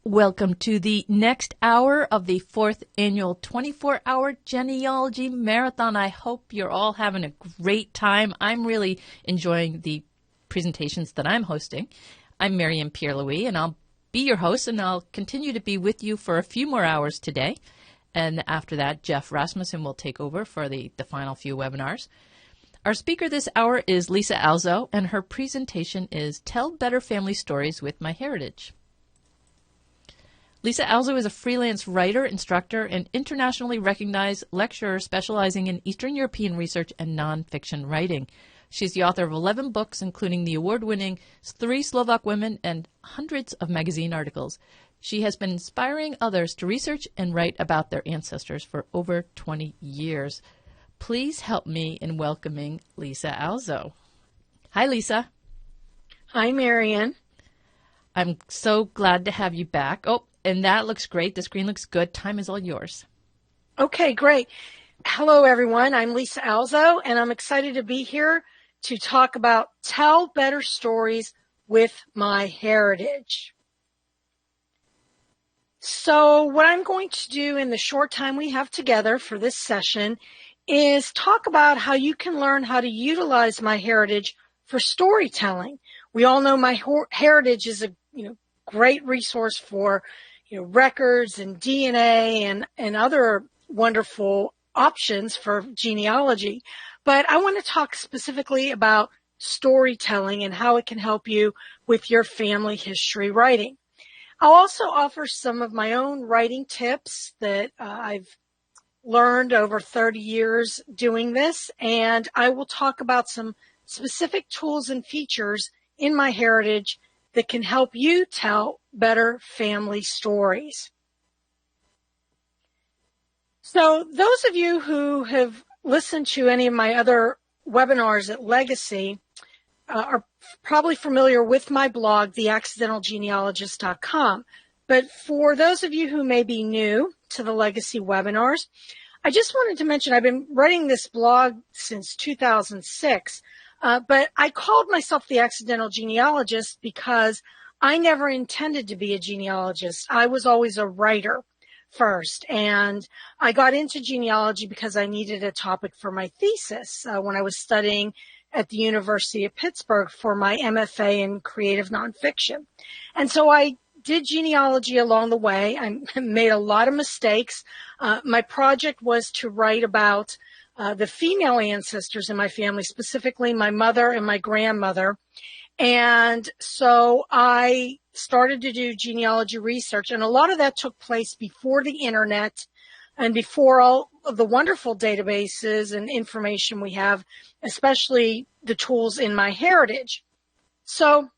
Welcome to the next hour of the 4th annual 24-hour genealogy marathon. I hope you're all having a great time. I'm really enjoying the presentations that I'm hosting. I'm Marianne Pierre-Louis, and I'll be your host, and I'll continue to be with you for a few more hours today. And after that, Jeff Rasmussen will take over for the final few webinars. Our speaker this hour is Lisa Alzo, and her presentation is Tell Better Family Stories with MyHeritage. Lisa Alzo is a freelance writer, instructor, and internationally recognized lecturer specializing in Eastern European research and nonfiction writing. She's the author of 11 books, including the award-winning 3 Slovak Women and hundreds of magazine articles. She has been inspiring others to research and write about their ancestors for over 20 years. Please help me in welcoming Lisa Alzo. Hi, Lisa. Hi, Marianne. I'm so glad to have you back. Oh, and that looks great. The screen looks good. Time is all yours. Okay, great. Hello, everyone. I'm Lisa Alzo, and I'm excited to be here to talk about Tell Better Stories with MyHeritage. So what I'm going to do in the short time we have together for this session is talk about how you can learn how to utilize MyHeritage for storytelling. We all know MyHeritage is a great resource for records and DNA and other wonderful options for genealogy. But I want to talk specifically about storytelling and how it can help you with your family history writing. I'll also offer some of my own writing tips that I've learned over 30 years doing this, and I will talk about some specific tools and features in MyHeritage that can help you tell better family stories. So those of you who have listened to any of my other webinars at Legacy are probably familiar with my blog, theaccidentalgenealogist.com. But for those of you who may be new to the Legacy webinars, I just wanted to mention I've been writing this blog since 2006. But I called myself the accidental genealogist because I never intended to be a genealogist. I was always a writer first, and I got into genealogy because I needed a topic for my thesis when I was studying at the University of Pittsburgh for my MFA in creative nonfiction. And so I did genealogy along the way. I made a lot of mistakes. My project was to write about the female ancestors in my family, specifically my mother and my grandmother. And so I started to do genealogy research, and a lot of that took place before the internet and before all of the wonderful databases and information we have, especially the tools in MyHeritage. So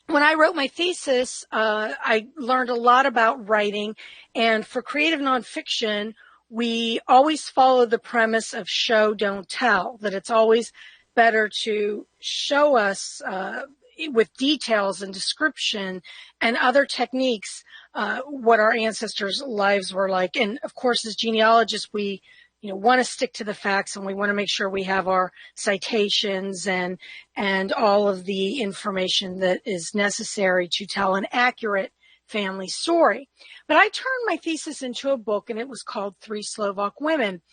when I wrote my thesis, I learned a lot about writing, and for creative nonfiction, we always follow the premise of show, don't tell, that it's always better to show us with details and description and other techniques what our ancestors' lives were like. And of course, as genealogists, we want to stick to the facts, and we want to make sure we have our citations and all of the information that is necessary to tell an accurate family story. But I turned my thesis into a book, and it was called 3 Slovak Women.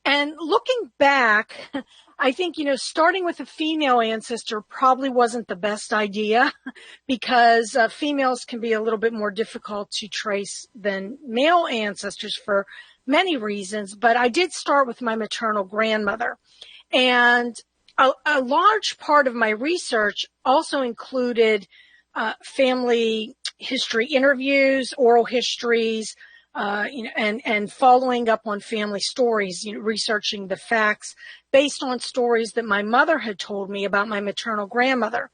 And looking back, I think, starting with a female ancestor probably wasn't the best idea because females can be a little bit more difficult to trace than male ancestors for many reasons. But I did start with my maternal grandmother. And a large part of my research also included family history interviews, oral histories, and following up on family stories, researching the facts based on stories that my mother had told me about my maternal grandmother.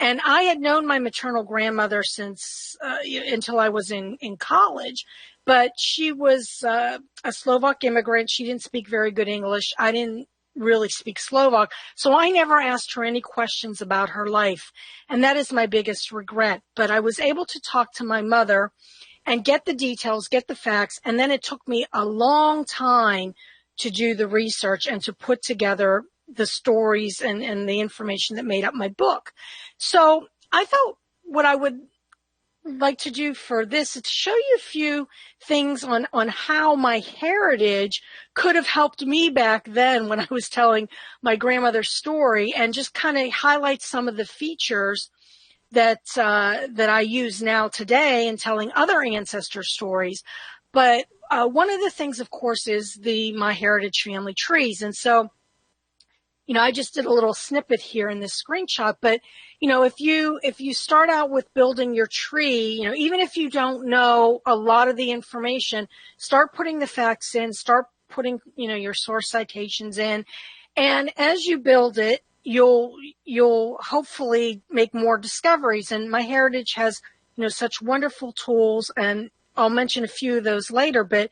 And I had known my maternal grandmother since until I was in college, but she was a Slovak immigrant. She didn't speak very good English. I didn't really speak Slovak, so I never asked her any questions about her life, and that is my biggest regret. But I was able to talk to my mother and get the details, get the facts, and then it took me a long time to do the research and to put together the stories and the information that made up my book. So I thought what I would like to do for this is to show you a few things on how MyHeritage could have helped me back then when I was telling my grandmother's story, and just kind of highlight some of the features that I use now today in telling other ancestor stories. But one of the things, of course, is the MyHeritage family trees. And so, I just did a little snippet here in this screenshot, but, if you start out with building your tree, even if you don't know a lot of the information, start putting the facts in, start putting, your source citations in. And as you build it, you'll hopefully make more discoveries. And MyHeritage has, such wonderful tools, and I'll mention a few of those later, but,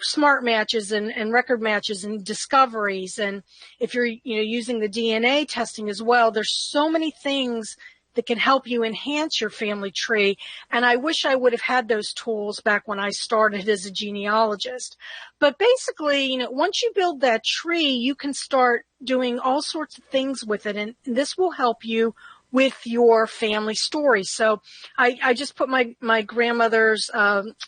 smart matches and record matches and discoveries. And if you're, using the DNA testing as well, there's so many things that can help you enhance your family tree. And I wish I would have had those tools back when I started as a genealogist. But basically, once you build that tree, you can start doing all sorts of things with it. And this will help you with your family story. So I just put my grandmother's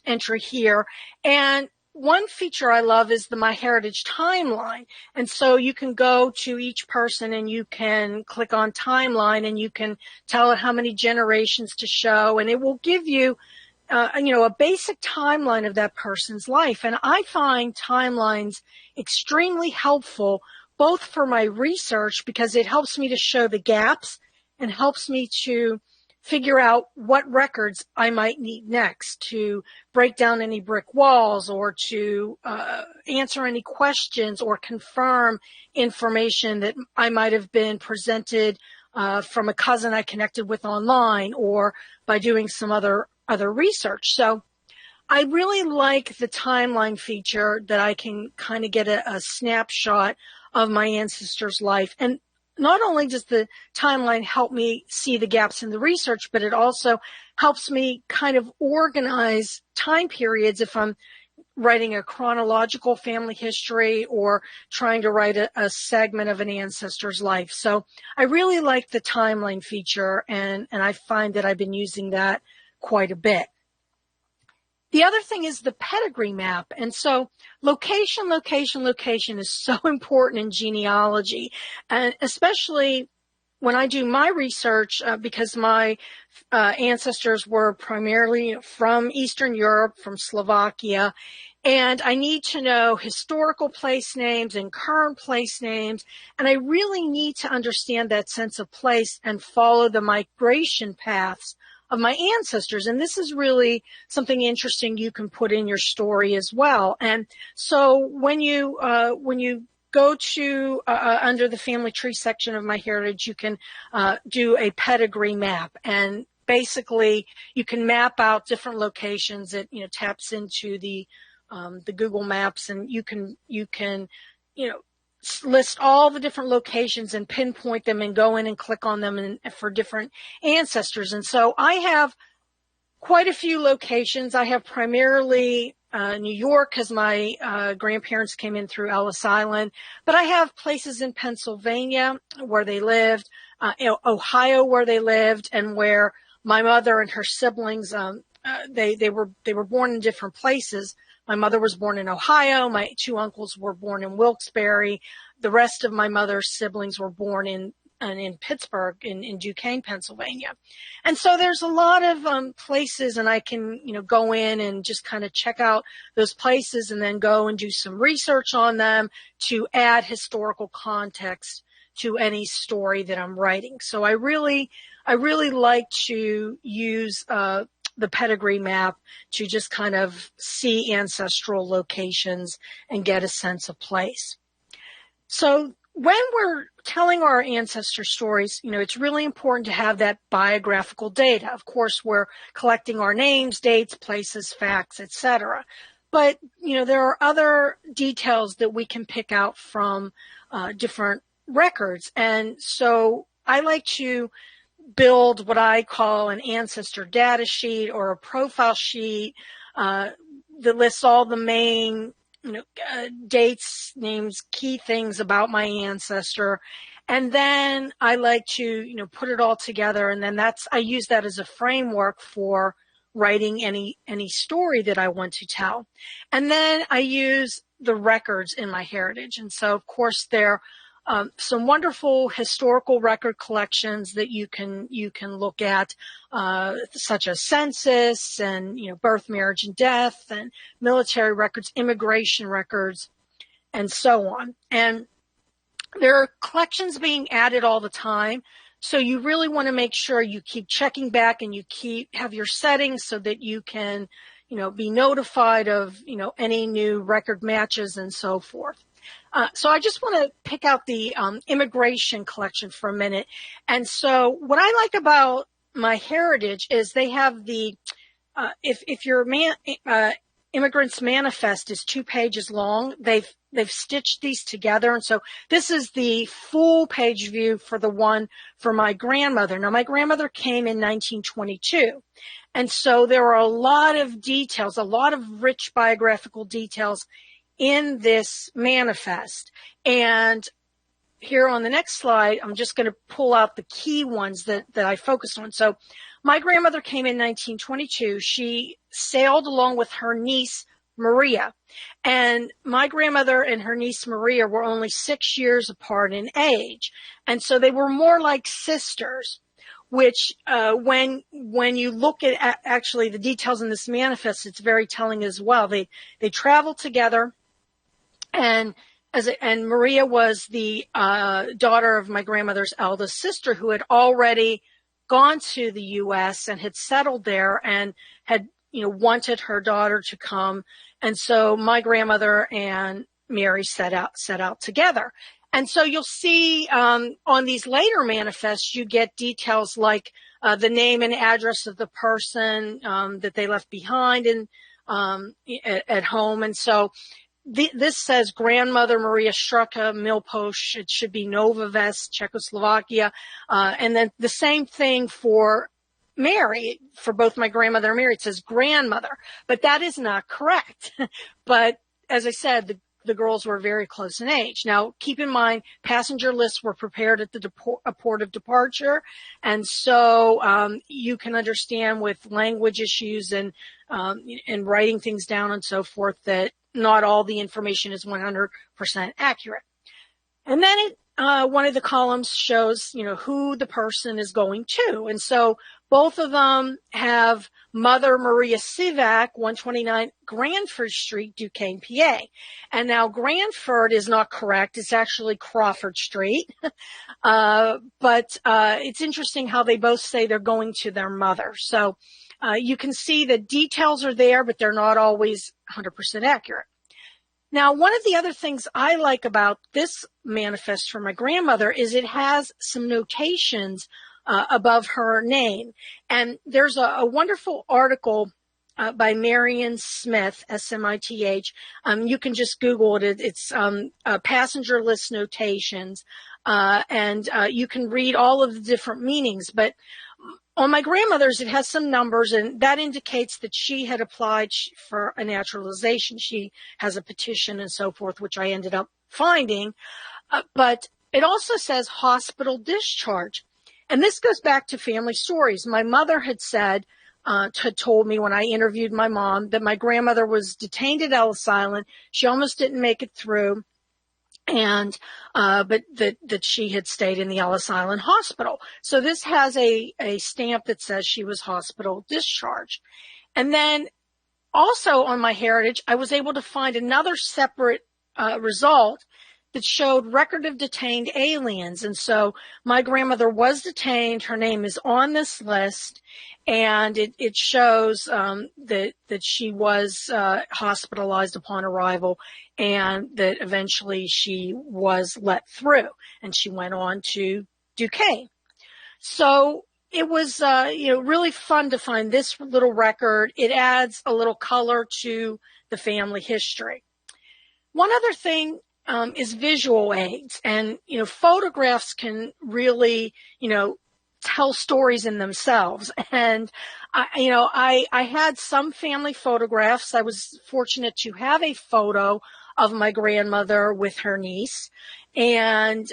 entry here. And one feature I love is the MyHeritage timeline. And so you can go to each person and you can click on timeline and you can tell it how many generations to show, and it will give you a basic timeline of that person's life. And I find timelines extremely helpful, both for my research, because it helps me to show the gaps and helps me to figure out what records I might need next to break down any brick walls, or to answer any questions or confirm information that I might have been presented from a cousin I connected with online, or by doing some other research. So I really like the timeline feature, that I can kind of get a snapshot of my ancestor's life. And not only does the timeline help me see the gaps in the research, but it also helps me kind of organize time periods if I'm writing a chronological family history or trying to write a segment of an ancestor's life. So I really like the timeline feature, and I find that I've been using that quite a bit. The other thing is the pedigree map. And so location is so important in genealogy, and especially when I do my research, because my ancestors were primarily from Eastern Europe, from Slovakia, and I need to know historical place names and current place names, and I really need to understand that sense of place and follow the migration paths of my ancestors. And this is really something interesting you can put in your story as well. And so when you go to under the family tree section of MyHeritage, you can do a pedigree map, and basically you can map out different locations. It taps into the Google Maps, and you can list all the different locations and pinpoint them and go in and click on them and for different ancestors. And so I have quite a few locations. I have primarily New York, because my grandparents came in through Ellis Island, but I have places in Pennsylvania where they lived, Ohio where they lived, and where my mother and her siblings they were born in different places. My mother was born in Ohio. My two uncles were born in Wilkes-Barre. The rest of my mother's siblings were born in Pittsburgh, in Duquesne, Pennsylvania. And so there's a lot of places, and I can, go in and just kind of check out those places and then go and do some research on them to add historical context to any story that I'm writing. So I really like to use the pedigree map to just kind of see ancestral locations and get a sense of place. So when we're telling our ancestor stories, it's really important to have that biographical data. Of course, we're collecting our names, dates, places, facts, etc. But, there are other details that we can pick out from different records. And so I like to build what I call an ancestor data sheet, or a profile sheet that lists all the main dates, names, key things about my ancestor. And then I like to, put it all together. And then I use that as a framework for writing any story that I want to tell. And then I use the records in MyHeritage. And so, of course, there are some wonderful historical record collections that you can look at, such as census and, birth, marriage, and death, and military records, immigration records, and so on. And there are collections being added all the time. So you really want to make sure you keep checking back and you have your settings so that you can, be notified of, any new record matches and so forth. So I just want to pick out the immigration collection for a minute. And so what I like about MyHeritage is they have the, if your immigrant's manifest is 2 pages long, they've stitched these together. And so this is the full page view for the one for my grandmother. Now, my grandmother came in 1922. And so there are a lot of details, a lot of rich biographical details in this manifest. And here on the next slide, I'm just going to pull out the key ones that I focused on. So my grandmother came in 1922. She sailed along with her niece, Maria. And my grandmother and her niece, Maria, were only 6 years apart in age. And so they were more like sisters, which when you look at actually the details in this manifest, it's very telling as well. They traveled together, and Maria was the daughter of my grandmother's eldest sister, who had already gone to the U.S. and had settled there and had, wanted her daughter to come. And so my grandmother and Mary set out together. And so you'll see on these later manifests, you get details like the name and address of the person that they left behind at home. And so this says grandmother Maria Struka, Milpoš. It should be Nova Ves, Czechoslovakia. And then the same thing for Mary, for both my grandmother and Mary. It says grandmother, but that is not correct. But as I said, the girls were very close in age. Now, keep in mind, passenger lists were prepared at the port of departure. And so you can understand with language issues and writing things down and so forth that not all the information is 100% accurate. And then one of the columns shows, who the person is going to. And so both of them have Mother Maria Sivak, 129 Granford Street, Duquesne, PA. And now Granford is not correct. It's actually Crawford Street. But it's interesting how they both say they're going to their mother. So you can see the details are there, but they're not always 100% accurate. Now, one of the other things I like about this manifest for my grandmother is it has some notations above her name. And there's a wonderful article by Marion Smith, S-M-I-T-H. You can just Google it. It's passenger list notations. And you can read all of the different meanings. But on my grandmother's, it has some numbers, and that indicates that she had applied for a naturalization. She has a petition and so forth, which I ended up finding. But it also says hospital discharge. And this goes back to family stories. My mother had told me when I interviewed my mom that my grandmother was detained at Ellis Island. She almost didn't make it through. And, but that she had stayed in the Ellis Island hospital. So this has a stamp that says she was hospital discharged. And then also on MyHeritage, I was able to find another separate, result that showed record of detained aliens. And so my grandmother was detained. Her name is on this list. And it shows that she was hospitalized upon arrival, and that eventually she was let through, and she went on to Duquesne. So it was really fun to find this little record. It adds a little color to the family history. One other thing is visual aids, and photographs can really tell stories in themselves. And I had some family photographs. I was fortunate to have a photo of my grandmother with her niece, and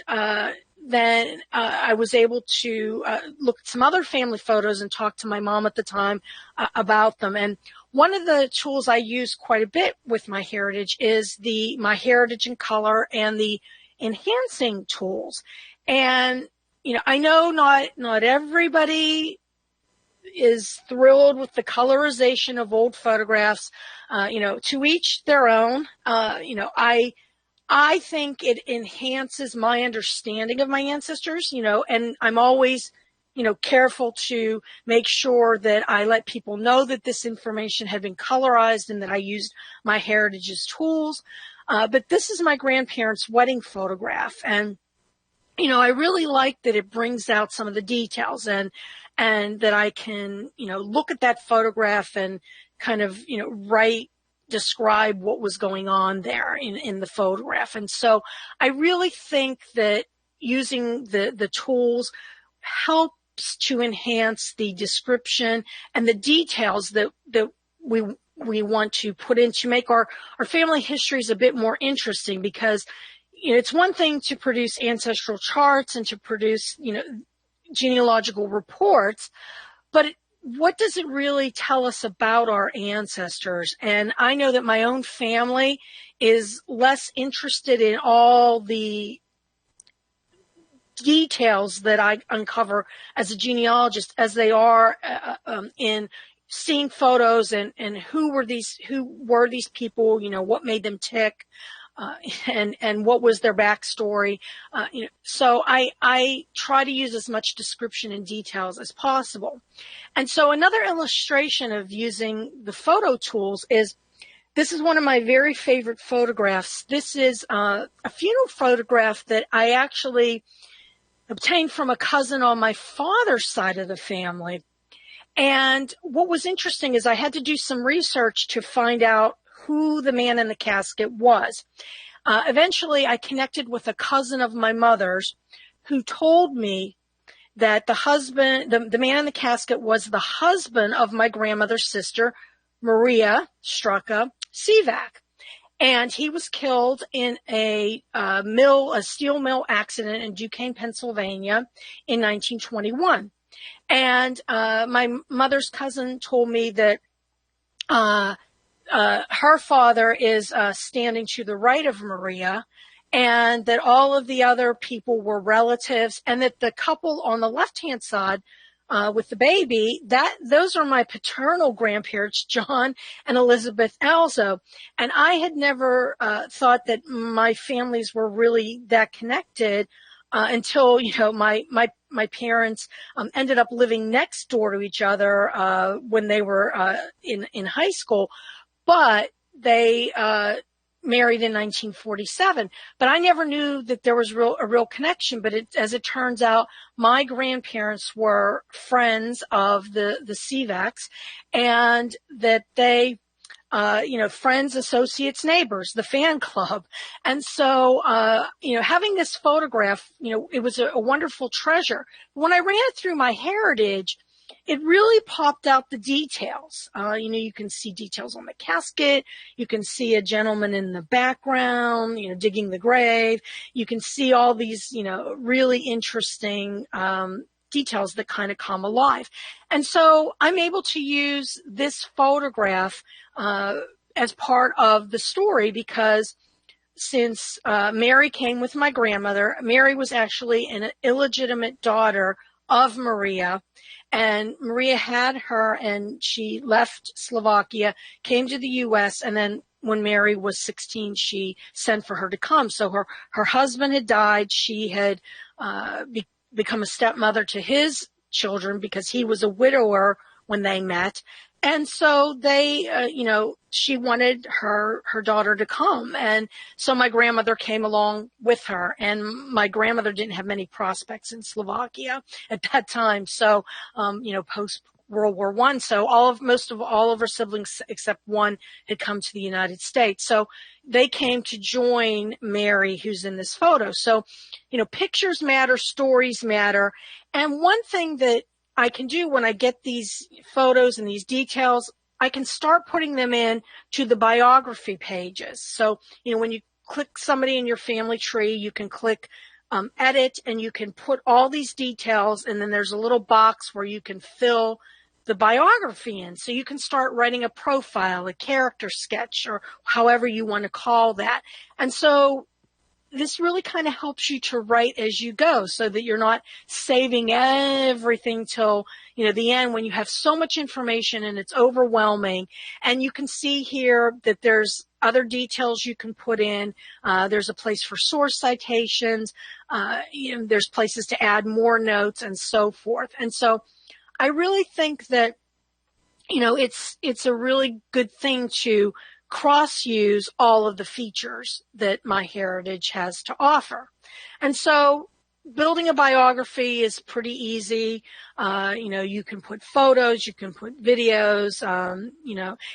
then I was able to look at some other family photos and talk to my mom at the time about them. And one of the tools I use quite a bit with MyHeritage is the MyHeritage in color and the enhancing tools. And, I know not everybody is thrilled with the colorization of old photographs, to each their own. I think it enhances my understanding of my ancestors, and I'm always, careful to make sure that I let people know that this information had been colorized and that I used MyHeritage's tools. But this is my grandparents' wedding photograph. And, I really like that it brings out some of the details and that I can, look at that photograph and kind of, describe what was going on there in the photograph. And so I really think that using the tools helps to enhance the description and the details that we want to put in to make our family histories a bit more interesting, because it's one thing to produce ancestral charts and to produce, genealogical reports, but what does it really tell us about our ancestors? And I know that my own family is less interested in all the details that I uncover as a genealogist as they are in seeing photos and who were these people, what made them tick. And what was their backstory. So I try to use as much description and details as possible. And so another illustration of using the photo tools is, this is one of my very favorite photographs. This is a funeral photograph that I actually obtained from a cousin on my father's side of the family. And what was interesting is I had to do some research to find out who the man in the casket was. Eventually, I connected with a cousin of my mother's who told me that the man in the casket was the husband of my grandmother's sister, Maria Straka Sivak. And he was killed in a steel mill accident in Duquesne, Pennsylvania in 1921. And my mother's cousin told me that her father is standing to the right of Maria, and that all of the other people were relatives, and that the couple on the left-hand side with the baby, those are my paternal grandparents, John and Elizabeth Alzo. And I had never thought that my families were really that connected until, my parents ended up living next door to each other when they were in high school. But they married in 1947. But I never knew that there was a real connection. But as it turns out, my grandparents were friends of the Sivaks, and that they, friends, associates, neighbors, the fan club. And so, having this photograph, it was a wonderful treasure. When I ran it through MyHeritage, it really popped out the details. You can see details on the casket. You can see a gentleman in the background, digging the grave. You can see all these, really interesting details that kind of come alive. And so I'm able to use this photograph as part of the story, because since Mary came with my grandmother, Mary was actually an illegitimate daughter of Maria. And Maria had her, and she left Slovakia, came to the U.S., and then when Mary was 16, she sent for her to come. So her husband had died. She had become a stepmother to his children because he was a widower when they met. And so they, she wanted her daughter to come. And so my grandmother came along with her, and my grandmother didn't have many prospects in Slovakia at that time. So, post World War I. So most of all of her siblings, except one, had come to the United States. So they came to join Mary, who's in this photo. So, pictures matter, stories matter. And one thing that I can do when I get these photos and these details, I can start putting them in to the biography pages. So, when you click somebody in your family tree, you can click edit, and you can put all these details, and then there's a little box where you can fill the biography in. So you can start writing a profile, a character sketch, or however you want to call that. And so this really kind of helps you to write as you go, so that you're not saving everything till, the end when you have so much information and it's overwhelming. And you can see here that there's other details you can put in. There's a place for source citations. There's places to add more notes and so forth. And so I really think that, it's a really good thing to cross-use all of the features that MyHeritage has to offer. And so building a biography is pretty easy. You can put photos, you can put videos,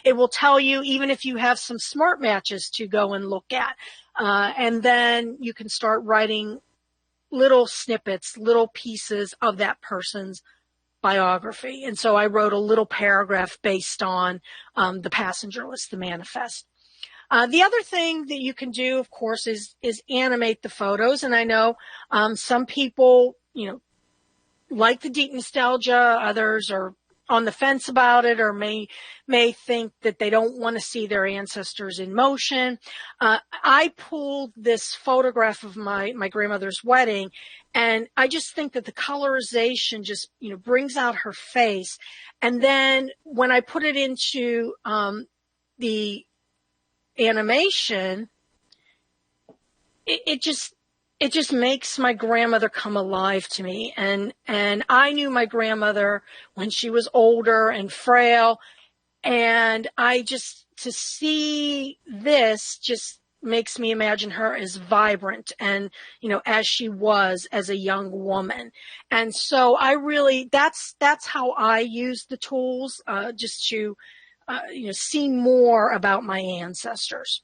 it will tell you even if you have some smart matches to go and look at. And then you can start writing little snippets, little pieces of that person's biography. And so I wrote a little paragraph based on the passenger list, the manifest. The other thing that you can do, of course, is animate the photos. And I know some people, like the deep nostalgia. Others are on the fence about it, or may think that they don't want to see their ancestors in motion. I pulled this photograph of my grandmother's wedding, and I just think that the colorization just, brings out her face. And then when I put it into the animation, it just makes my grandmother come alive to me. And I knew my grandmother when she was older and frail. And to see this just makes me imagine her as vibrant and, as she was as a young woman. And so that's how I use the tools, just to, see more about my ancestors.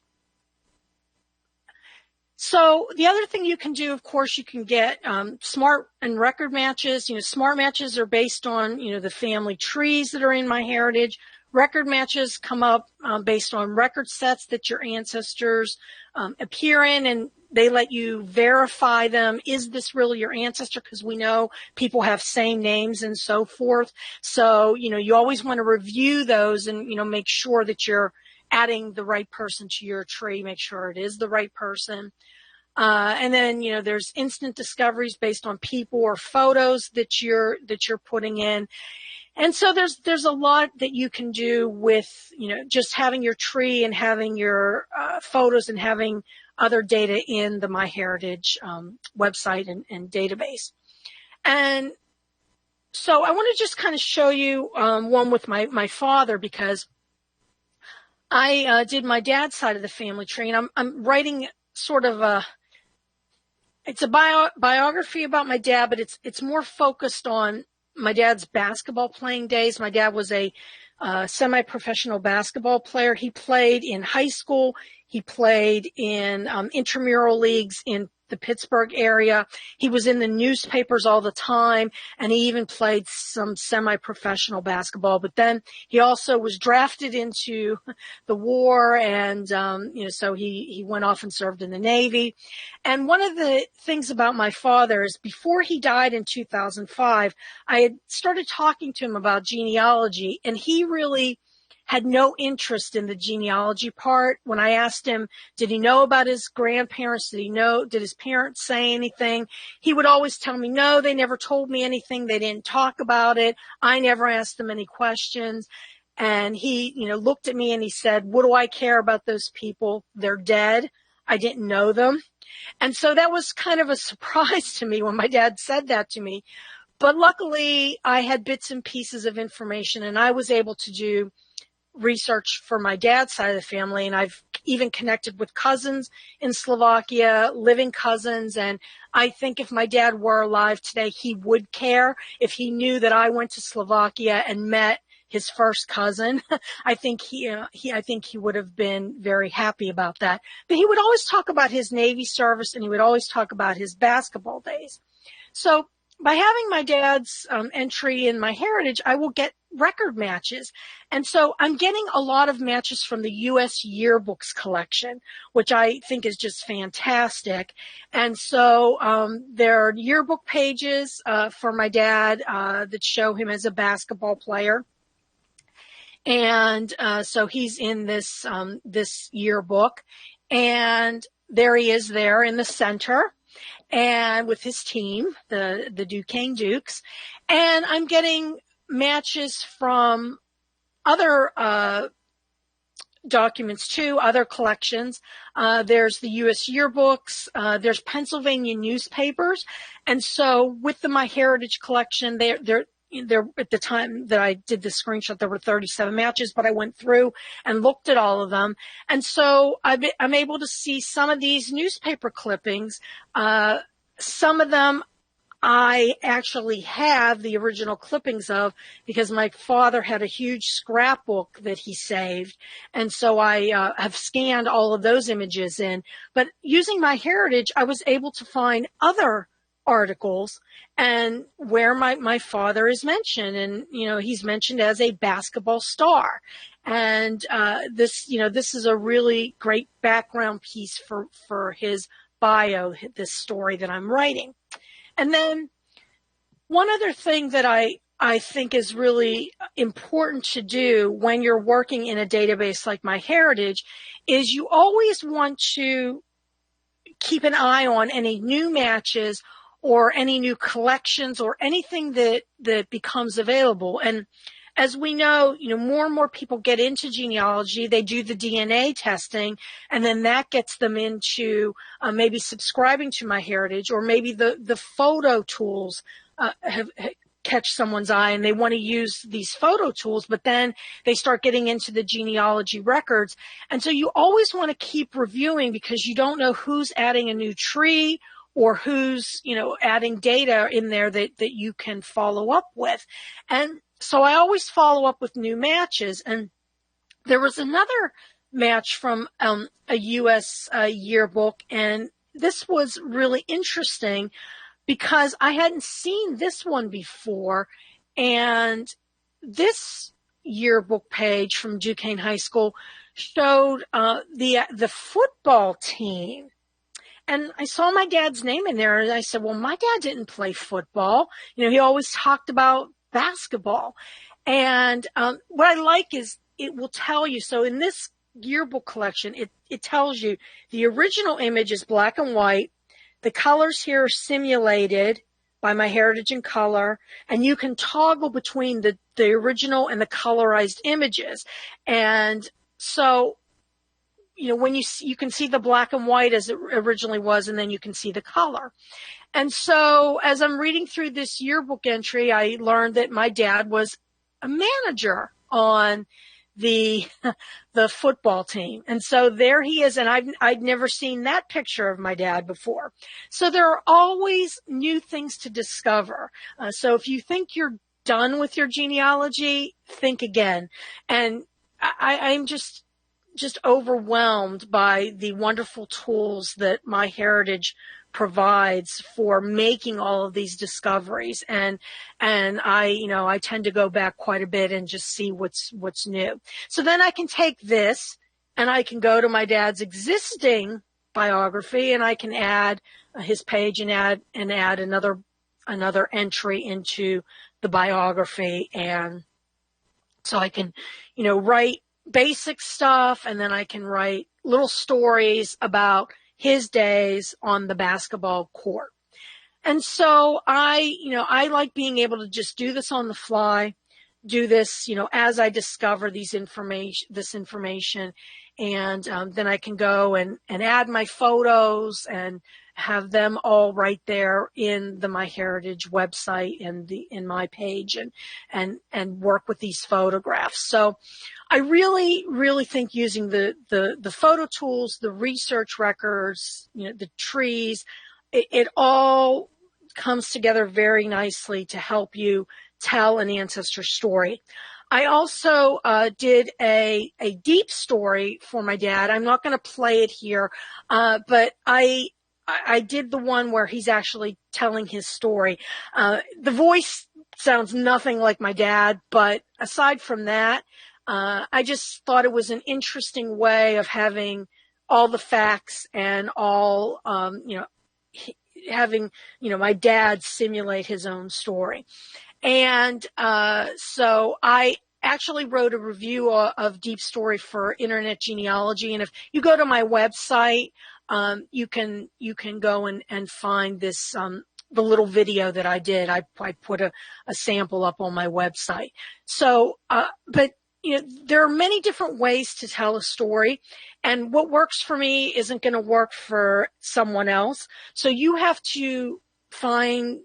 So the other thing you can do, of course, you can get smart and record matches. Smart matches are based on, the family trees that are in MyHeritage. Record matches come up based on record sets that your ancestors appear in, and they let you verify them. Is this really your ancestor? Because we know people have same names and so forth. So, you always want to review those and, make sure that you're adding the right person to your tree. Make sure it is the right person. And then, there's instant discoveries based on people or photos that you're putting in. And so there's a lot that you can do with, just having your tree and having your photos and having other data in the MyHeritage website and database. And so I want to just kind of show you one with my father, because I did my dad's side of the family tree, and I'm writing sort of it's a biography about my dad, but it's more focused on my dad's basketball playing days. My dad was a semi-professional basketball player. He played in high school. He played in intramural leagues in the Pittsburgh area. He was in the newspapers all the time, and he even played some semi-professional basketball. But then he also was drafted into the war, and so he went off and served in the Navy. And one of the things about my father is, before he died in 2005, I had started talking to him about genealogy, and he really had no interest in the genealogy part. When I asked him, did he know about his grandparents? Did his parents say anything? He would always tell me, no, they never told me anything. They didn't talk about it. I never asked them any questions. And he, looked at me and he said, what do I care about those people? They're dead. I didn't know them. And so that was kind of a surprise to me when my dad said that to me. But luckily I had bits and pieces of information, and I was able to do research for my dad's side of the family, and I've even connected with cousins in Slovakia, living cousins, and I think if my dad were alive today, he would care if he knew that I went to Slovakia and met his first cousin. I think he would have been very happy about that. But he would always talk about his Navy service, and he would always talk about his basketball days. So by having my dad's entry in MyHeritage, I will get record matches. And so I'm getting a lot of matches from the U.S. yearbooks collection, which I think is just fantastic. And so there are yearbook pages for my dad that show him as a basketball player. And so he's in this yearbook, and there he is there in the center, and with his team, the Duquesne Dukes. And I'm getting matches from other documents too, other collections. There's the U.S. yearbooks. There's Pennsylvania newspapers. And so with the MyHeritage collection, there at the time that I did this screenshot, there were 37 matches, but I went through and looked at all of them. And so I'm able to see some of these newspaper clippings. Some of them I actually have the original clippings of, because my father had a huge scrapbook that he saved. And so I have scanned all of those images in. But using MyHeritage, I was able to find other articles and where my father is mentioned, and he's mentioned as a basketball star. And this is a really great background piece for his bio, this story that I'm writing. And then one other thing that I think is really important to do when you're working in a database like MyHeritage is you always want to keep an eye on any new matches or any new collections or anything that becomes available. And as we know, more and more people get into genealogy. They do the DNA testing, and then that gets them into maybe subscribing to MyHeritage, or maybe the photo tools have catch someone's eye and they want to use these photo tools, but then they start getting into the genealogy records. And so you always want to keep reviewing, because you don't know who's adding a new tree or who's, adding data in there that you can follow up with. And so I always follow up with new matches. And there was another match from a U.S. yearbook, and this was really interesting because I hadn't seen this one before. And this yearbook page from Duquesne High School showed the football team. And I saw my dad's name in there, and I said, well, my dad didn't play football. He always talked about basketball. And what I like is it will tell you. So in this yearbook collection, it tells you the original image is black and white. The colors here are simulated by MyHeritage in color, and you can toggle between the original and the colorized images. And so, when you can see the black and white as it originally was, and then you can see the color. And so as I'm reading through this yearbook entry, I learned that my dad was a manager on the football team. And so there he is. And I'd never seen that picture of my dad before. So there are always new things to discover. So if you think you're done with your genealogy, think again. And I'm just overwhelmed by the wonderful tools that MyHeritage provides for making all of these discoveries. And I tend to go back quite a bit and just see what's new. So then I can take this and I can go to my dad's existing biography, and I can add his page and add another entry into the biography. And so I can, write basic stuff, and then I can write little stories about his days on the basketball court. And so I like being able to just do this on the fly, do this, as I discover this information. And then I can go and add my photos and have them all right there in the MyHeritage website and in my page, and work with these photographs. So I really, really think using the photo tools, the research records, the trees, it all comes together very nicely to help you tell an ancestor story. I also did a deep story for my dad. I'm not going to play it here, but I I did the one where he's actually telling his story. The voice sounds nothing like my dad, but aside from that, I just thought it was an interesting way of having all the facts and all, having, my dad simulate his own story. And so I actually wrote a review of Deep Story for Internet Genealogy. And if you go to my website, you can go and find this, the little video that I did. I put a sample up on my website. So, but there are many different ways to tell a story, and what works for me isn't going to work for someone else. So you have to find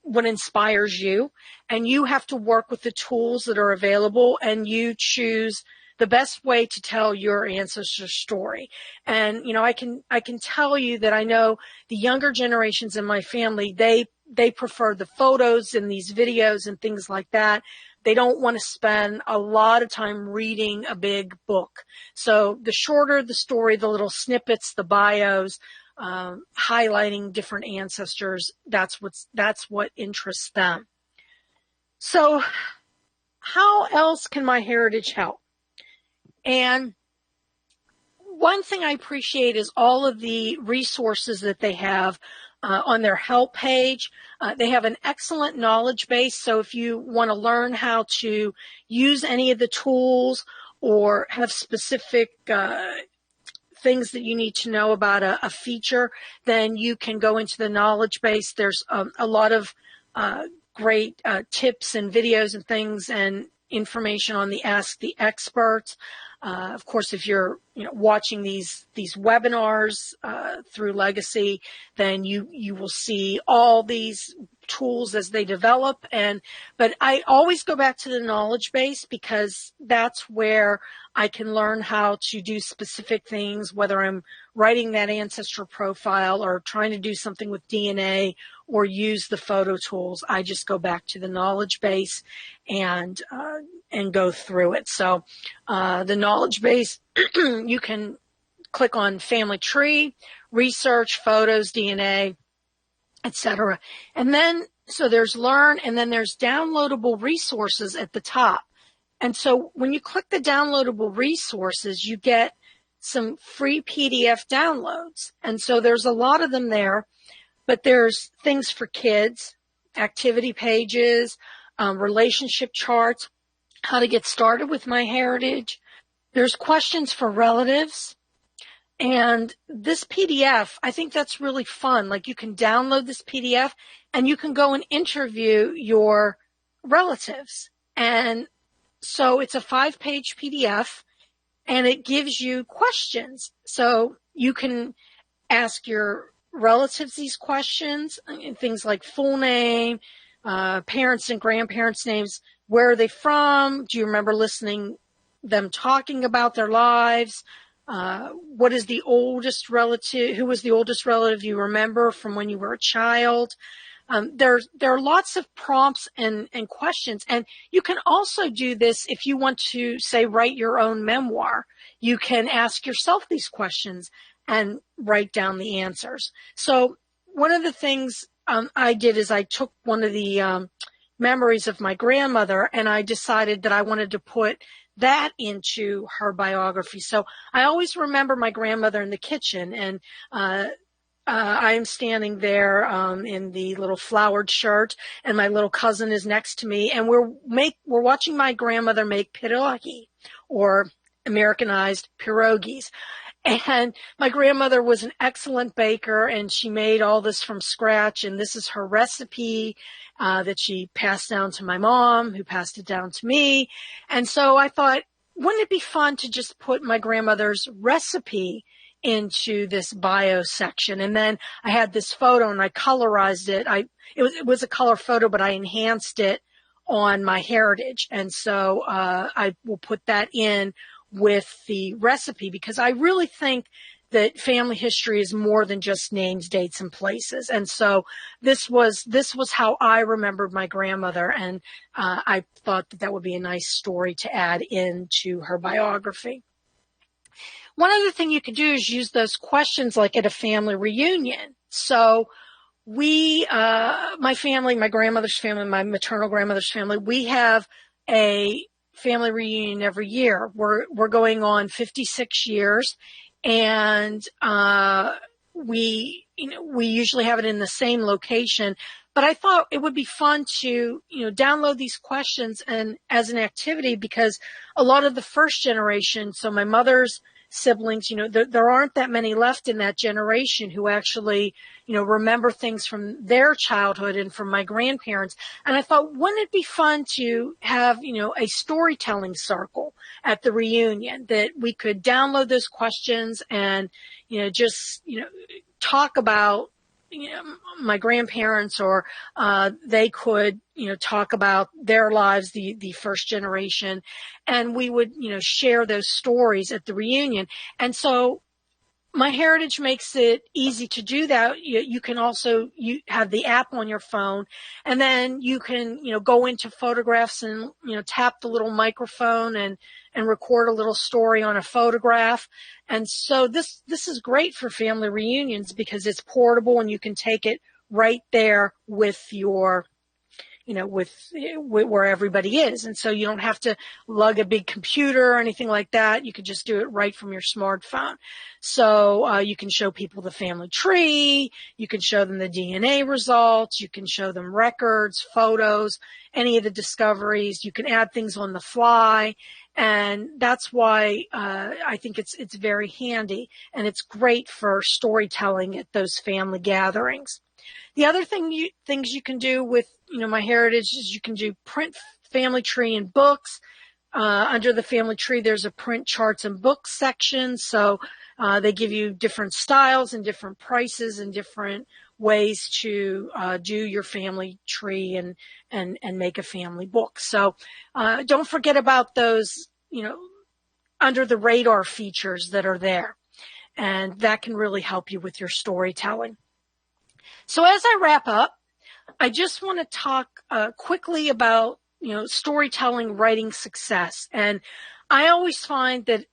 what inspires you, and you have to work with the tools that are available, and you choose the best way to tell your ancestor story. And, I can tell you that I know the younger generations in my family, they prefer the photos and these videos and things like that. They don't want to spend a lot of time reading a big book. So the shorter the story, the little snippets, the bios, highlighting different ancestors, that's what interests them. So how else can MyHeritage help? And one thing I appreciate is all of the resources that they have on their help page. They have an excellent knowledge base. So if you want to learn how to use any of the tools or have specific things that you need to know about a feature, then you can go into the knowledge base. There's a lot of great tips and videos and things and information on the Ask the Experts. Of course, if you're watching these webinars through Legacy, then you will see all these tools as they develop. But I always go back to the knowledge base because that's where I can learn how to do specific things, whether I'm writing that ancestor profile or trying to do something with DNA or use the photo tools. I just go back to the knowledge base and go through it. So the knowledge base, you can click on family tree, research, photos, DNA, etc. And then, so there's learn, and then there's downloadable resources at the top. And so when you click the downloadable resources, you get some free PDF downloads. And so there's a lot of them there, but there's things for kids, activity pages, relationship charts, how to get started with MyHeritage. There's questions for relatives. And this PDF, I think that's really fun. Like you can download this PDF and you can go and interview your relatives. And so it's a 5-page PDF and it gives you questions. So you can ask your relatives these questions, things like full name, parents and grandparents' names, where are they from? Do you remember listening them talking about their lives? What is the oldest relative? Who was the oldest relative you remember from when you were a child? There are lots of prompts and questions, and you can also do this if you want to, say, write your own memoir. You can ask yourself these questions and write down the answers. So one of the things I did is I took one of the memories of my grandmother, and I decided that I wanted to put that into her biography. So I always remember my grandmother in the kitchen, and I'm standing there in the little flowered shirt, and my little cousin is next to me, and we're watching my grandmother make pierogi, or Americanized pierogies. And my grandmother was an excellent baker, and she made all this from scratch, and this is her recipe that she passed down to my mom, who passed it down to me. And so I thought, wouldn't it be fun to just put my grandmother's recipe into this bio section? And then I had this photo and I colorized it. It was a color photo, but I enhanced it on MyHeritage. And so I will put that in with the recipe, because I really think that family history is more than just names, dates, and places. And so this was how I remembered my grandmother, and I thought that would be a nice story to add into her biography. One other thing you could do is use those questions like at a family reunion. So my family, my grandmother's family, my maternal grandmother's family, we have a family reunion every year. We're going on 56 years, and we usually have it in the same location. But I thought it would be fun to, download these questions and as an activity, because a lot of the first generation, so my mother's siblings, there aren't that many left in that generation who actually, remember things from their childhood and from my grandparents. And I thought, wouldn't it be fun to have, a storytelling circle at the reunion, that we could download those questions and, just, talk about, my grandparents, or they could, talk about their lives, the first generation, and we would, share those stories at the reunion. And so MyHeritage makes it easy to do that. You can also have the app on your phone, and then you can, go into photographs and, tap the little microphone and record a little story on a photograph. And so this is great for family reunions because it's portable and you can take it right there with your, with where everybody is. And so you don't have to lug a big computer or anything like that. You can just do it right from your smartphone. So you can show people the family tree. You can show them the DNA results. You can show them records, photos, any of the discoveries. You can add things on the fly. And that's why I think it's very handy, and it's great for storytelling at those family gatherings. The other things you can do with, MyHeritage is you can do print family tree and books. Under the family tree, there's a print charts and books section. So they give you different styles and different prices and different ways to do your family tree and make a family book. So don't forget about those, under the radar features that are there. And that can really help you with your storytelling. So as I wrap up, I just want to talk quickly about, storytelling, writing success. And I always find that,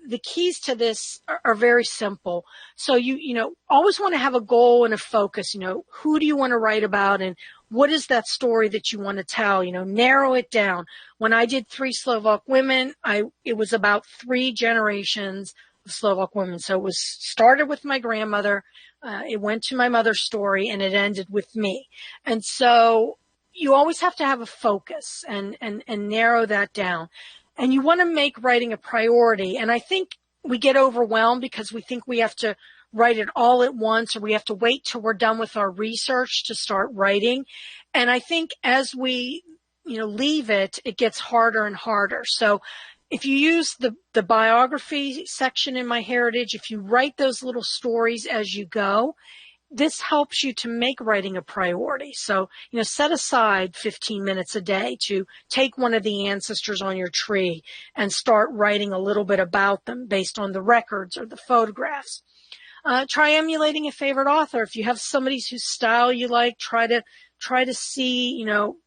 the keys to this are very simple. So you always want to have a goal and a focus. Who do you want to write about, and what is that story that you want to tell? Narrow it down. When I did 3 Slovak women, it was about 3 generations of Slovak women. So it was started with my grandmother. It went to my mother's story, and it ended with me. And so you always have to have a focus and narrow that down. And you want to make writing a priority. And I think we get overwhelmed because we think we have to write it all at once, or we have to wait till we're done with our research to start writing. And I think as we, leave it, it gets harder and harder. So if you use the biography section in MyHeritage, if you write those little stories as you go, this helps you to make writing a priority. So, set aside 15 minutes a day to take one of the ancestors on your tree and start writing a little bit about them based on the records or the photographs. Try emulating a favorite author. If you have somebody whose style you like, try to see,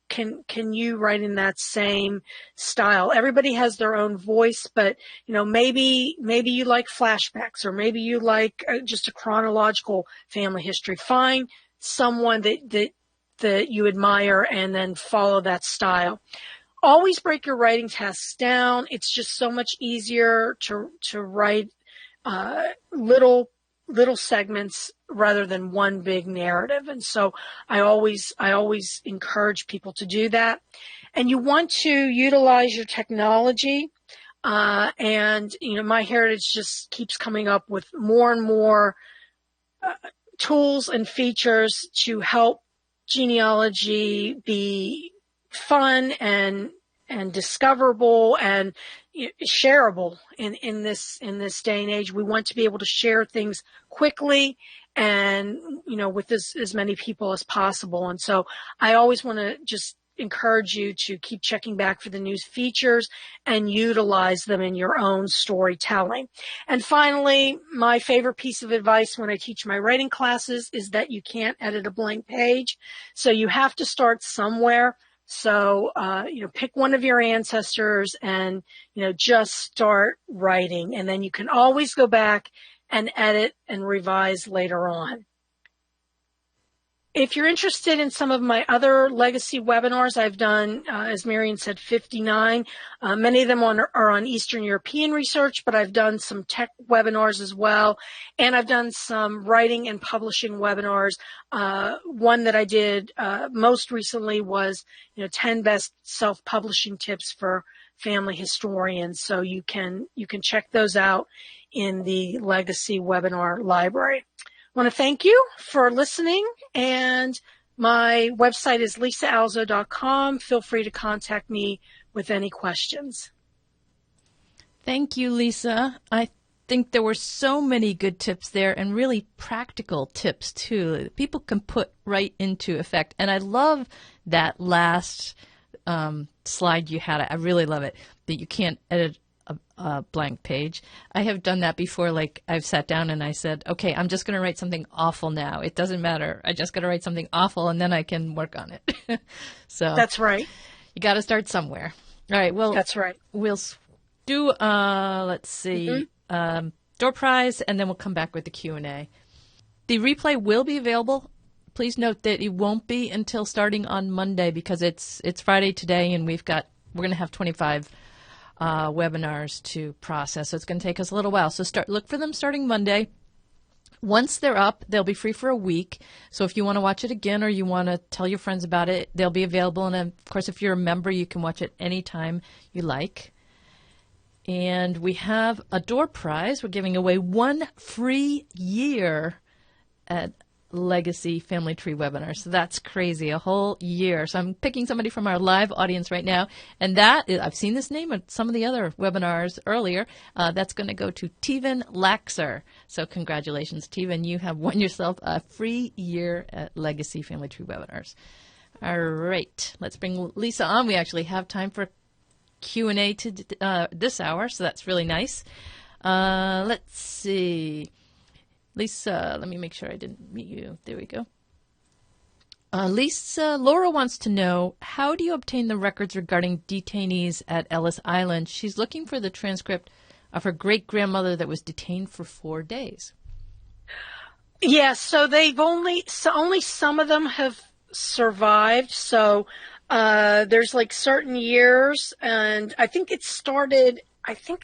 can you write in that same style? Everybody has their own voice, but, maybe you like flashbacks, or maybe you like just a chronological family history. Find someone that you admire and then follow that style. Always break your writing tasks down. It's just so much easier to write, little segments rather than one big narrative. And so I always encourage people to do that. And you want to utilize your technology. And, MyHeritage just keeps coming up with more and more tools and features to help genealogy be fun and discoverable and shareable in this day and age. We want to be able to share things quickly and, with as many people as possible. And so I always want to just encourage you to keep checking back for the new features and utilize them in your own storytelling. And finally, my favorite piece of advice when I teach my writing classes is that you can't edit a blank page. So you have to start somewhere. So, pick one of your ancestors and, just start writing. And then you can always go back and edit and revise later on. If you're interested in some of my other legacy webinars, I've done, as Marion said, 59. Many of them are on Eastern European research, but I've done some tech webinars as well. And I've done some writing and publishing webinars. One that I did most recently was, 10 best self-publishing tips for family historians. So you can check those out in the legacy webinar library. I want to thank you for listening, and my website is lisaalzo.com. Feel free to contact me with any questions. Thank you, Lisa. I think there were so many good tips there, and really practical tips too that people can put right into effect. And I love that last slide you had. I really love it, that you can't edit a blank page. I have done that before. Like, I've sat down and I said, okay, I'm just going to write something awful now. It doesn't matter. I just got to write something awful and then I can work on it. So that's right. You got to start somewhere. All right. Well, that's right. We'll do, let's see, door prize, and then we'll come back with the Q&A. The replay will be available. Please note that it won't be until starting on Monday, because it's Friday today and we're going to have 25 webinars to process. So it's going to take us a little while. So look for them starting Monday. Once they're up, they'll be free for a week. So if you want to watch it again or you want to tell your friends about it, they'll be available. And of course, if you're a member, you can watch it anytime you like. And we have a door prize. We're giving away 1 free year at Legacy Family Tree webinar. So that's crazy, a whole year. So I'm picking somebody from our live audience right now. And I've seen this name at some of the other webinars earlier. That's going to go to Teven Laxer. So congratulations, Teven. You have won yourself a free year at Legacy Family Tree webinars. All right. Let's bring Lisa on. We actually have time for Q&A to this hour, so that's really nice. Let's see. Lisa, let me make sure I didn't meet you. There we go. Laura wants to know, how do you obtain the records regarding detainees at Ellis Island? She's looking for the transcript of her great-grandmother that was detained for 4 days. Yeah, so only some of them have survived. So there's like certain years, and I think it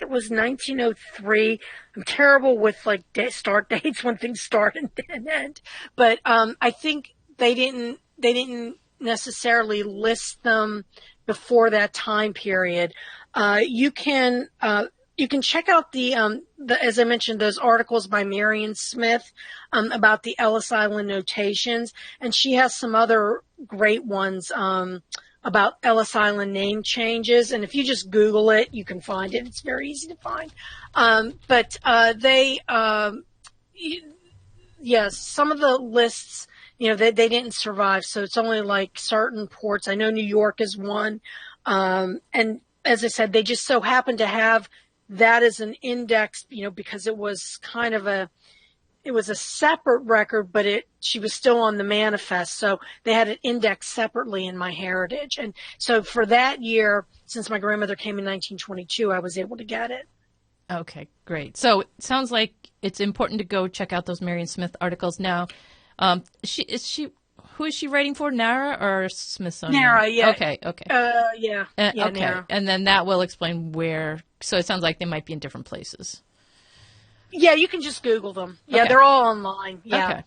was 1903. I'm terrible with like start dates when things start and end. But I think they didn't necessarily list them before that time period. You can check out the as I mentioned, those articles by Marion Smith about the Ellis Island notations, and she has some other great ones about Ellis Island name changes. And if you just Google it, you can find it. It's very easy to find. Yes, some of the lists, they didn't survive. So it's only like certain ports. I know New York is one. And as I said, they just so happen to have that as an index, because it was kind of it was a separate record, but she was still on the manifest. So they had it indexed separately in MyHeritage. And so for that year, since my grandmother came in 1922, I was able to get it. Okay, great. So it sounds like it's important to go check out those Marion Smith articles now. Who is she writing for, NARA or Smithsonian? NARA, yeah. Okay. Yeah. Okay. NARA. And then that will explain where. So it sounds like they might be in different places. Yeah, you can just Google them. Yeah, okay. They're all online. Yeah. Okay.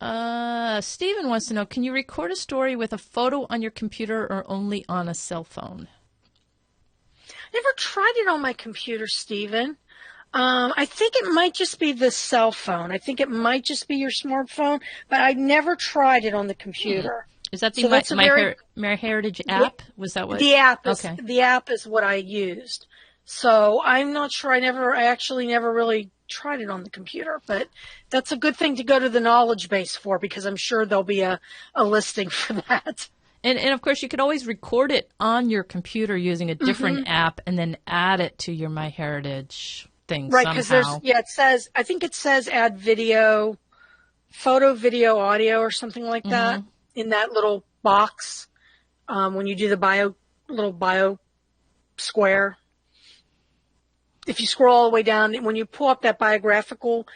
Yeah. Stephen wants to know, can you record a story with a photo on your computer or only on a cell phone? Never tried it on my computer, Stephen. I think it might just be the cell phone. I think it might just be your smartphone, but I never tried it on the computer. Is that the MyHeritage app? Was that what? The app is, okay. The app is what I used. So I'm not sure. I actually never really tried it on the computer, but that's a good thing to go to the knowledge base for, because I'm sure there'll be a listing for that. And of course, you could always record it on your computer using a different app and then add it to your MyHeritage thing right, somehow. Because I think it says add video, photo, video, audio, or something like that in that little box. when you do the little bio square. If you scroll all the way down, when you pull up that biographical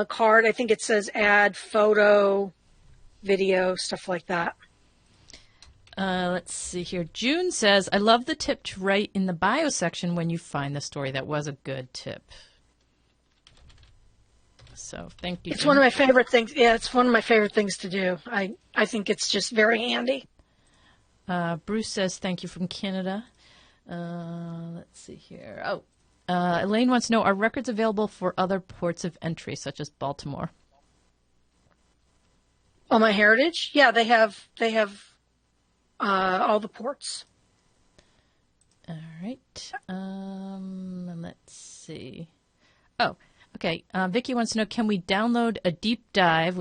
card, I think it says add photo, video, stuff like that. Let's see here. June says, I love the tip to write in the bio section when you find the story. That was a good tip. So thank you. It's one of my favorite things. Yeah, it's one of my favorite things to do. I think it's just very handy. Bruce says, thank you from Canada. Let's see here. Elaine wants to know, are records available for other ports of entry, such as Baltimore? Oh, MyHeritage? Yeah, they have all the ports. All right. Let's see. Oh, okay. Vicky wants to know, can we download a deep dive,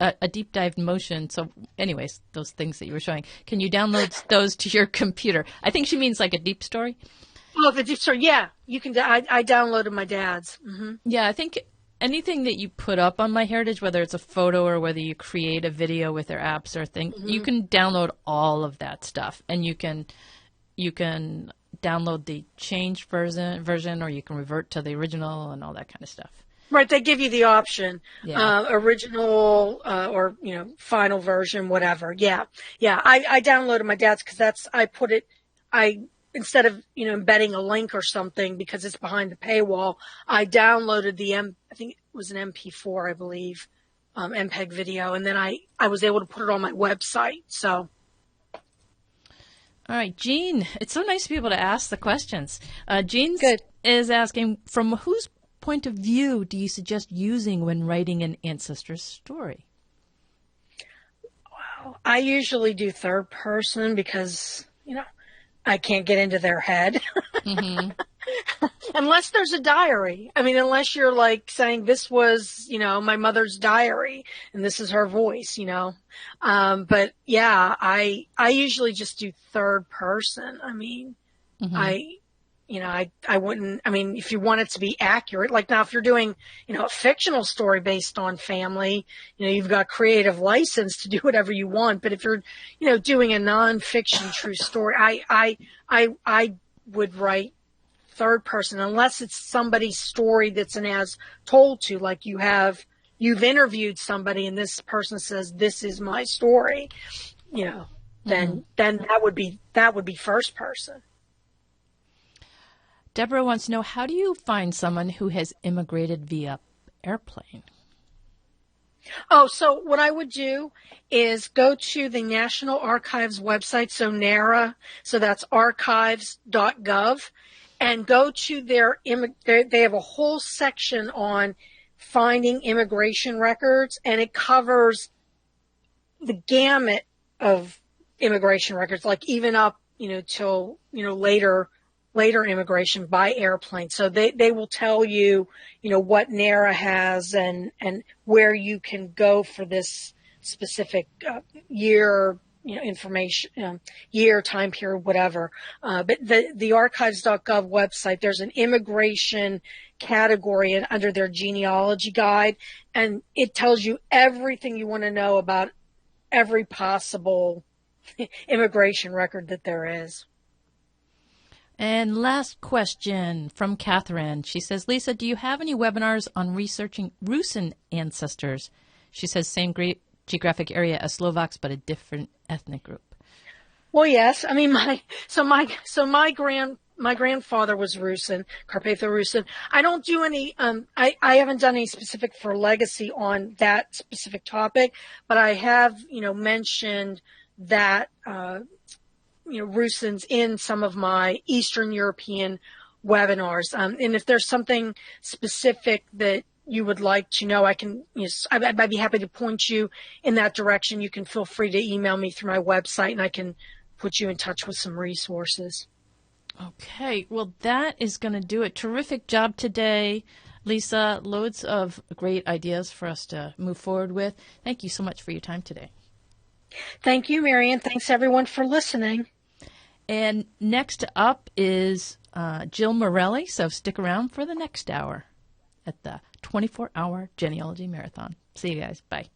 a deep dive motion? So anyways, those things that you were showing, can you download those to your computer? I think she means like a deep story. Oh, the deep story. Yeah, you can. I downloaded my dad's. Mm-hmm. Yeah, I think anything that you put up on MyHeritage, whether it's a photo or whether you create a video with their apps or thing, you can download all of that stuff, and you can download the changed version, or you can revert to the original and all that kind of stuff. Right, they give you the option, Yeah. Original or final version, whatever. Yeah. I downloaded my dad's because instead of embedding a link or something because it's behind the paywall, I downloaded I think it was an MP4, I believe, MPEG video, and then I was able to put it on my website. So. All right, Jean, it's so nice to be able to ask the questions. Jean Good. is asking, from whose point of view do you suggest using when writing an ancestor story? Wow. I usually do third person because, I can't get into their head. Mm-hmm. Unless there's a diary. I mean, unless you're like saying this was, my mother's diary and this is her voice, But yeah, I usually just do third person. I mean, mm-hmm. I wouldn't, if you want it to be accurate, like now if you're doing, a fictional story based on family, you've got creative license to do whatever you want. But if you're, doing a nonfiction true story, I would write third person unless it's somebody's story that's an as told to, like you've interviewed somebody and this person says, this is my story, then that would be first person. Deborah wants to know, how do you find someone who has immigrated via airplane? Oh, so what I would do is go to the National Archives website, so NARA, so that's archives.gov, and go to they have a whole section on finding immigration records, and it covers the gamut of immigration records, like even up, till, later immigration by airplane. So they will tell you, what NARA has and where you can go for this specific year, information, year, time period, whatever. But the archives.gov website, there's an immigration category and under their genealogy guide, and it tells you everything you want to know about every possible immigration record that there is. And last question from Catherine. She says, Lisa, do you have any webinars on researching Rusin ancestors? She says, same great geographic area as Slovaks, but a different ethnic group. Well, yes. I mean, my grandfather was Rusin, Carpatho-Rusin. I don't do any, I haven't done any specific for legacy on that specific topic, but I have, mentioned that, Rusins in some of my Eastern European webinars. And if there's something specific that you would like to know, I'd be happy to point you in that direction. You can feel free to email me through my website and I can put you in touch with some resources. Okay. Well, that is going to do it. Terrific job today, Lisa. Loads of great ideas for us to move forward with. Thank you so much for your time today. Thank you, Marian. Thanks, everyone, for listening. And next up is Jill Morelli, so stick around for the next hour at the 24-hour Genealogy Marathon. See you guys. Bye.